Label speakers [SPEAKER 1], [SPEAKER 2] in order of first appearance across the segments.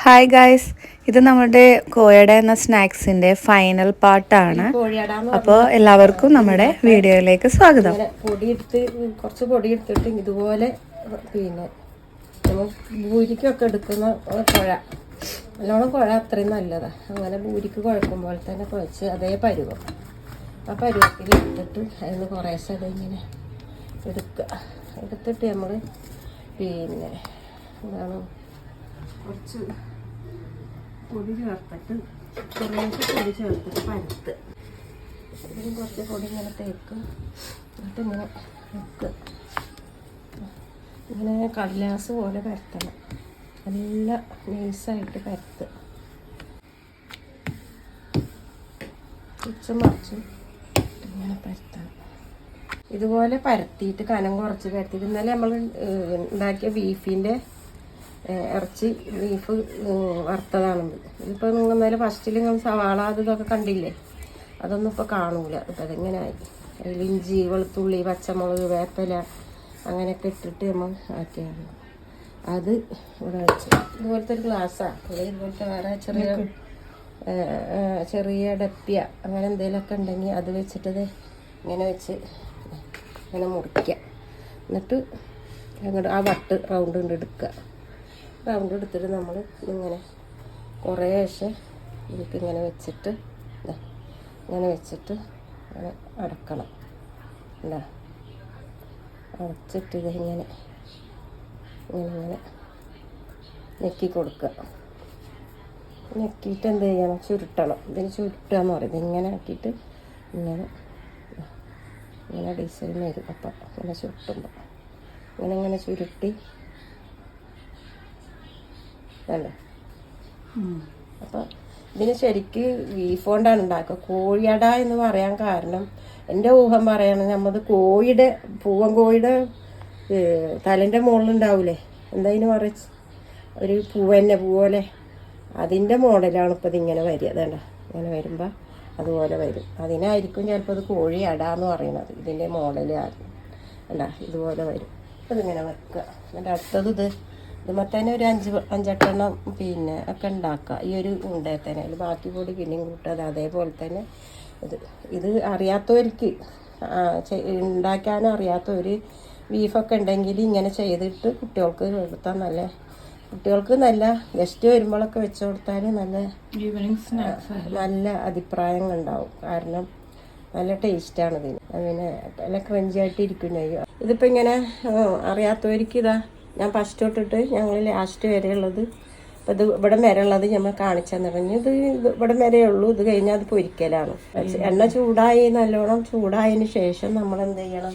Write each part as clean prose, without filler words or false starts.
[SPEAKER 1] Hi guys, ഇത് നമ്മുടെ കോയട എന്ന സ്നാക്സിൻ്റെ ഫൈനൽ പാർട്ടാണ്. അപ്പോൾ എല്ലാവർക്കും നമ്മുടെ വീഡിയോയിലേക്ക് സ്വാഗതം.
[SPEAKER 2] കുറച്ച് പൊടി എടുത്തിട്ട് ഇതുപോലെ പിന്നെ നമ്മൾ ഭൂരിക്കൊക്കെ എടുക്കുന്ന കുഴ, നല്ലോണം കുഴ അത്രയും നല്ലതാണ്. അങ്ങനെ ഭൂരിക്ക് കുഴക്കുമ്പോൾ തന്നെ കുഴച്ച് അതേ പരുവം, ആ പരുവത്തിൽ എടുത്തിട്ട് അതിന് കുറേശ്ശെ അതിങ്ങനെ എടുത്തിട്ട് നമ്മൾ പിന്നെ എന്താണ് കുറച്ച് പൊടി ചേർത്തിട്ട് കുറേശ്ശെ പൊടി ചേർത്തിട്ട് പരുത്ത് ഇതിലും കുറച്ച് പൊടി ഇങ്ങനെ തേക്കും. എന്നിട്ട് ഇങ്ങനെ വെക്കുക. ഇങ്ങനെ കടലാസ് പോലെ പരത്തണം, നല്ല നൈസായിട്ട് പരത്തുക. മറിച്ചും ഇങ്ങനെ പരത്തണം. ഇതുപോലെ പരത്തിയിട്ട് കനം കുറച്ച് പരത്തിയിട്ട് ഇന്നലെ നമ്മൾ ഉണ്ടാക്കിയ ബീഫിൻ്റെ ഇറച്ചി ബീഫ് വറുത്തതാണെന്ന്. ഇതിപ്പോൾ നിങ്ങൾ ഇന്നലെ ഫസ്റ്റിൽ നിങ്ങൾ സവാള ഇതൊക്കെ കണ്ടില്ലേ, അതൊന്നും ഇപ്പോൾ കാണൂല. ഇപ്പം അതെങ്ങനെ ആയി. അതിൽ ഇഞ്ചി, വെളുത്തുള്ളി, പച്ചമുളക്, വേപ്പില അങ്ങനെയൊക്കെ ഇട്ടിട്ട് നമ്മൾ ആക്കിയാണ്. അത് ഇവിടെ വെച്ച് ഇതുപോലത്തെ ഒരു ഗ്ലാസ്സാണ്, ഇതുപോലത്തെ വേറെ ചെറിയ ഡപ്പിയ അങ്ങനെ എന്തെങ്കിലുമൊക്കെ ഉണ്ടെങ്കിൽ അത് വെച്ചിട്ട് ഇങ്ങനെ വെച്ച് ഇങ്ങനെ മുറിക്കുക. എന്നിട്ട് അങ്ങോട്ട് ആ വട്ട് റൗണ്ട് കൊണ്ട് എടുക്കുക. റൗണ്ട് എടുത്തിട്ട് നമ്മൾ ഇങ്ങനെ കുറേശ്ശെ ഇതിങ്ങനെ വെച്ചിട്ട് ഇങ്ങനെ വെച്ചിട്ട് അടക്കണം. എന്താ അടച്ചിട്ട് ഇതിങ്ങനെ ഇങ്ങനെ ഞെക്കി കൊടുക്കുക. ഞെക്കിയിട്ട് എന്ത് ചെയ്യണം, ചുരുട്ടണം. ഇതിന് ചുരുട്ടുക എന്ന് പറയും. ഇതിങ്ങനെ ആക്കിയിട്ട് ഇങ്ങനെ ഇങ്ങനെ ഡിസൈൻ വരും. അപ്പം ഇങ്ങനെ ചുരുട്ടുമ്പോൾ ഇങ്ങനെ ചുരുട്ടി അല്ലേ. അപ്പം ഇതിന് ശരിക്ക് ബീഫ് കൊണ്ടാണ് ഉണ്ടാക്കുക. കോഴിയട എന്ന് പറയാൻ കാരണം എൻ്റെ ഊഹം പറയാണ്, നമ്മത് കോഴിയുടെ പൂവൻ കോഴിയുടെ തലേൻ്റെ മുകളിലുണ്ടാവൂലേ, എന്താ പറയും, ഒരു പൂവന്നെ പോലെ അതിൻ്റെ മോഡലാണ് ഇപ്പോൾ ഇതിങ്ങനെ വരിക. അതേണ്ട ഇങ്ങനെ വരുമ്പോൾ അതുപോലെ വരും. അതിനായിരിക്കും ചിലപ്പോൾ ഇത് കോഴി അട എന്ന് പറയുന്നത്. ഇതിൻ്റെ മോഡൽ അല്ല ഇതുപോലെ വരും. അതിങ്ങനെ വെക്കുക. എന്നിട്ട് അടുത്തത് ഇതുമ്പോൾ തന്നെ ഒരു 5-8 പിന്നെ ഒക്കെ ഉണ്ടാക്കുക. ഈ ഒരു ഉണ്ടയിൽ തന്നെ അതിൽ ബാക്കി കൂടി പിന്നെയും കൂട്ടുക. അതേപോലെ തന്നെ ഇത് അറിയാത്തവർക്ക് ഉണ്ടാക്കാനും അറിയാത്തവർ ബീഫൊക്കെ ഉണ്ടെങ്കിൽ ഇങ്ങനെ ചെയ്തിട്ട് കുട്ടികൾക്ക് കൊടുത്താൽ കുട്ടികൾക്ക് നല്ല ഗസ്റ്റ് വരുമ്പോഴൊക്കെ വെച്ച് കൊടുത്താൽ
[SPEAKER 1] ഈവനിങ് സ്നാക്സ്
[SPEAKER 2] നല്ല അഭിപ്രായങ്ങൾ ഉണ്ടാവും. കാരണം നല്ല ടേസ്റ്റാണ് ഇതിന്. പിന്നെ നല്ല ക്രഞ്ചായിട്ട് ഇരിക്കും ചെയ്യും. ഇതിപ്പോൾ ഇങ്ങനെ അറിയാത്തവർക്ക് ഞാൻ ഫസ്റ്റ് തൊട്ടിട്ട് ഞങ്ങൾ ലാസ്റ്റ് വരെയുള്ളത് അപ്പോൾ ഇത് ഇവിടെ വരെ ഉള്ളത് നമ്മൾ കാണിച്ചു തന്നിട്ടുണ്ട്. ഇത് ഇവിടെ വരെ ഉള്ളൂ. ഇത് കഴിഞ്ഞാൽ അത് പൊരിക്കലാണ്. എണ്ണ ചൂടായി നല്ലോണം ചൂടായതിന് ശേഷം നമ്മൾ എന്ത് ചെയ്യണം,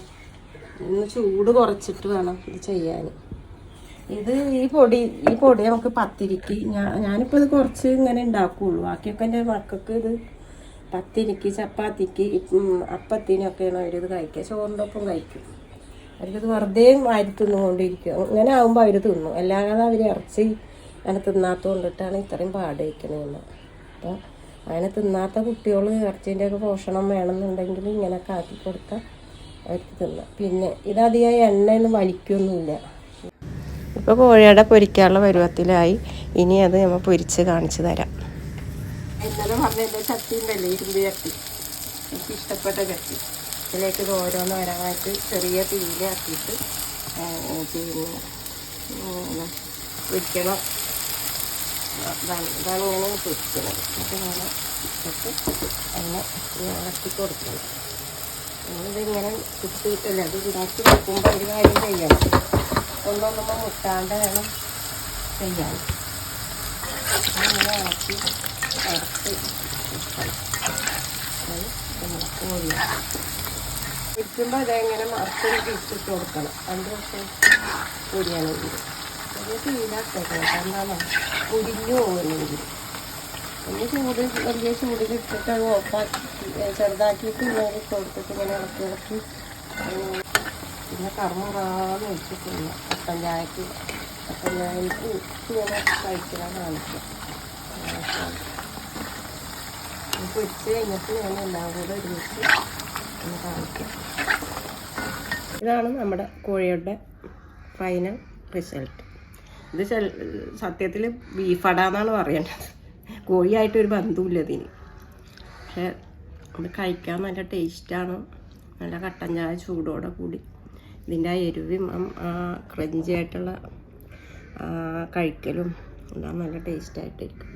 [SPEAKER 2] ഇന്ന് ചൂട് കുറച്ചിട്ട് വേണം ഇത് ചെയ്യാൻ. ഈ പൊടി നമുക്ക് പത്തിരിക്ക് ഞാനിപ്പോൾ ഇത് കുറച്ച് ഇങ്ങനെ ഉണ്ടാക്കുകയുള്ളൂ. ബാക്കിയൊക്കെ എൻ്റെ മക്കൾക്ക് ഇത് പത്തിരിക്ക്, ചപ്പാത്തിക്ക്, അപ്പത്തിനൊക്കെയാണ് അവരിത് കഴിക്കുക. ചോറിൻ്റെ ഒപ്പം കഴിക്കും. അവർക്കിത് വെറുതെ വാരി തിന്നുകൊണ്ടിരിക്കും. ഇങ്ങനെ ആകുമ്പോൾ അവർ തിന്നും. അല്ലാതെ അവർ ഇറച്ചി അങ്ങനെ തിന്നാത്ത കൊണ്ടിട്ടാണ് ഇത്രയും പാടയിക്കണമെന്ന്. അപ്പോൾ അങ്ങനെ തിന്നാത്ത കുട്ടികൾ ഇറച്ചീൻ്റെയൊക്കെ പോഷണം വേണമെന്നുണ്ടെങ്കിൽ ഇങ്ങനെയൊക്കെ ആക്കി കൊടുത്താൽ അവർക്ക് തിന്നാം. പിന്നെ ഇതധികം എണ്ണയൊന്നും വലിക്കൊന്നുമില്ല. ഇപ്പോൾ കോഴിയട പൊരിക്കാനുള്ള പരുവത്തിലായി. ഇനി അത് നമ്മൾ പൊരിച്ച് കാണിച്ചു തരാം. ഇന്നലെ പറഞ്ഞ ചട്ടി ഉണ്ടല്ലേ, ഇരുമ്പ് ചട്ടി, എനിക്ക് ഇഷ്ടപ്പെട്ട ചട്ടി. ഇതിലേക്ക് ഇത് ഓരോന്ന് വരാനായിട്ട് ചെറിയ തീയിലാക്കിയിട്ട് പിന്നെ പൊരിക്കണം. ഇതാണ് ഇങ്ങനെ പൊരിക്കണം. എന്നിട്ട് ഇങ്ങനെ ഇട്ടിട്ട് അങ്ങനെ ഇളക്കി കൊടുക്കണം. നമ്മളിതിങ്ങനെ കുത്തിയിട്ടല്ല, അത് ഉണ്ടാക്കി വെക്കുമ്പോൾ ഒരു കാര്യം ചെയ്യണം, ഒന്നൊന്നും മുട്ടാണ്ട് വേണം ചെയ്യാൻ. അങ്ങനെ ഇളക്കി അടച്ച് കോഴി ഇരിക്കുമ്പോൾ അതെങ്ങനെ മറച്ചൊരു ഇട്ടിട്ട് കൊടുക്കണം. 2 വർഷം പൊടിയാണെങ്കിൽ അത് തീയിലാക്കണം. കാരണം പൊടിഞ്ഞു പോകുന്നെങ്കിൽ ഒന്ന് വലിയ ചൂടിൽ ഇട്ടിട്ട് അത് ഓഫാക്കി ചെറുതാക്കിയിട്ട് ഇങ്ങനെ കൊടുത്തിട്ട് ഇങ്ങനെ ഇളക്കി പിന്നെ കറുമുറാന്ന് വെച്ചിട്ടില്ല. കട്ടൻ ചായക്ക് ഇങ്ങനെ കഴിക്കാൻ കാണിക്കാം. പൊരിച്ച് കഴിഞ്ഞിട്ട് ഞാൻ എല്ലാം കൂടെ ഒരുമിച്ച് ഒന്ന് കാണിക്കാം. ഇതാണ് നമ്മുടെ കോഴിയുടെ ഫൈനൽ റിസൾട്ട്. ഇത് സത്യത്തിൽ ബീഫടാന്നാണ് പറയേണ്ടത്. കോഴിയായിട്ടൊരു ബന്ധമില്ല ഇതിന്. പക്ഷെ ഇത് കഴിക്കാൻ നല്ല ടേസ്റ്റാണ്. നല്ല കട്ടൻ ചായ ചൂടോടെ കൂടി ഇതിൻ്റെ ആ എരിവും ക്രഞ്ചി ആയിട്ടുള്ള കഴിക്കലും എല്ലാം നല്ല ടേസ്റ്റായിട്ടിരിക്കും.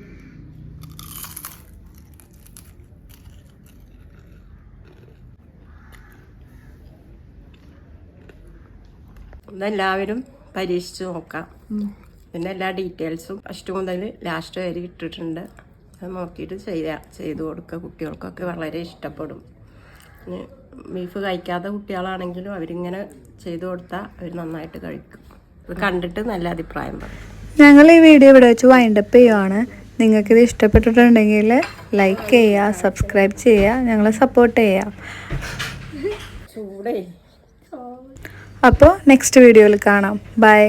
[SPEAKER 2] ഇതെല്ലാവരും പരീക്ഷിച്ച് നോക്കാം. പിന്നെ എല്ലാ ഡീറ്റെയിൽസും ഫസ്റ്റ് മുതൽ ലാസ്റ്റ് വരെ ഇട്ടിട്ടുണ്ട്. അത് നോക്കിയിട്ട് ചെയ്ത് കൊടുക്കുക. കുട്ടികൾക്കൊക്കെ വളരെ ഇഷ്ടപ്പെടും. ബീഫ് കഴിക്കാത്ത കുട്ടികളാണെങ്കിലും അവരിങ്ങനെ ചെയ്തു കൊടുത്താൽ അവർ നന്നായിട്ട് കഴിക്കും. ഇത് കണ്ടിട്ട് നല്ല അഭിപ്രായം പറയും.
[SPEAKER 1] ഞങ്ങൾ ഈ വീഡിയോ ഇവിടെ വെച്ച് വൈൻഡപ്പ് ചെയ്യുവാണ്. നിങ്ങൾക്കിത് ഇഷ്ടപ്പെട്ടിട്ടുണ്ടെങ്കിൽ ലൈക്ക് ചെയ്യുക, സബ്സ്ക്രൈബ് ചെയ്യുക, ഞങ്ങളെ സപ്പോർട്ട് ചെയ്യുക.
[SPEAKER 2] ചൂടേ.
[SPEAKER 1] അപ്പോൾ നെക്സ്റ്റ് വീഡിയോയിൽ കാണാം. ബൈ.